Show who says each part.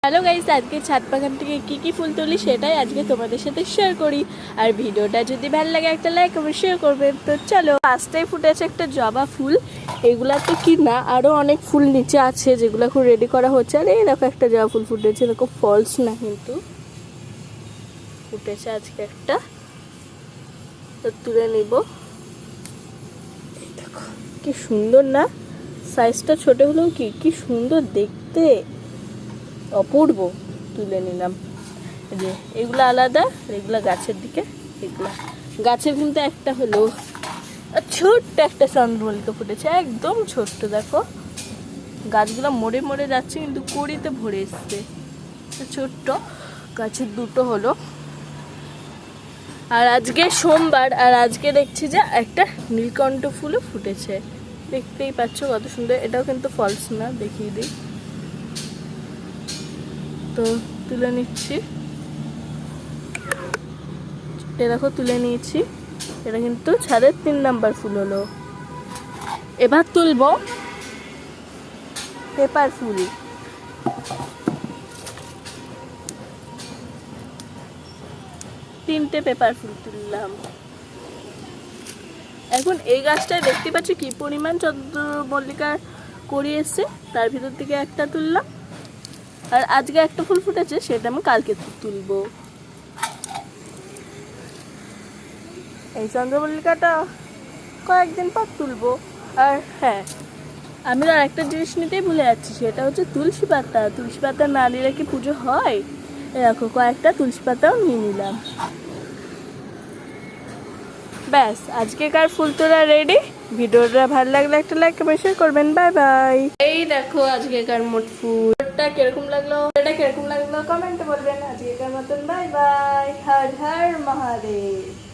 Speaker 1: Hello guys, আজকে ছাদ বাগান থেকে কি ফুল তুলি সেটাই আজকে তোমাদের সাথে শেয়ার করি। আর ভিডিওটা যদি ভালো লাগে একটা লাইক এবং শেয়ার করবেন। তো চলো, ফার্স্টেই ফুটেছে একটা জবা ফুল। এগুলা তো কি না, আরও অনেক ফুল নিচে আছে যেগুলো এখন রেডি করা হচ্ছে। আর এই দেখো একটা জবা ফুল ফুটেছে, দেখো ফলস না কিন্তু ফুটেছে আজকে একটা। তো তুলে নিব। এই দেখো কি সুন্দর না, সাইজটা ছোট হলেও কি সুন্দর দেখতে, অপূর্ব। তুলে নিলাম। যে এগুলো আলাদা, এগুলো গাছের দিকে, এগুলা গাছের কিন্তু একটা হলো ছোট্ট একটা চন্দ্রমল্লিকা ফুটেছে, একদম ছোট্ট। দেখো গাছগুলো মরে মরে যাচ্ছে কিন্তু কড়িতে ভরে এসছে। ছোট্ট গাছের দুটো হলো। আর আজকে সোমবার, আর আজকে দেখছি যে একটা নীলকণ্ঠ ফুলও ফুটেছে, দেখতেই পাচ্ছ কত সুন্দর। এটাও কিন্তু ফলস না, দেখিয়ে দিই। তো তুলে নিচ্ছি, দেখো তুলে নিয়েছি। এটা কিন্তু ছাদের 3 নাম্বার ফুল হলো। এবার তুলবো পেপার ফুল। তিনটে পেপার ফুল তুললাম। এখন এই গাছটায় দেখতে পাচ্ছি কি পরিমাণ চন্দ্রমল্লিকা করি এসছে, তার ভিতর থেকে একটা তুললাম। আর আজকে একটা ফুল ফুটেছে, সেটা আমি কালকে তুলবো। এই চন্দ্রমল্লিকাটা কয়েকদিন পর তুলবো। আর হ্যাঁ, আমি আর একটা জিনিস নিতেই ভুলে যাচ্ছি, সেটা হচ্ছে তুলসী পাতা। তুলসী পাতা না নিলে কি পুজো হয়? দেখো কয়েকটা তুলসী পাতাও নিয়ে নিলাম। ব্যাস, আজকেকার ফুল তোলা রেডি। ভিডিওটা ভালো লাগলে একটা লাইক শেয়ার করবেন। Bye bye. এই দেখো আজকেকার মোট ফুলটা কিরকম লাগলো, এটা কিরকম লাগলো কমেন্টে বলবেন। আজকেকার মতন বাই বাই। হর হর মহাদেব।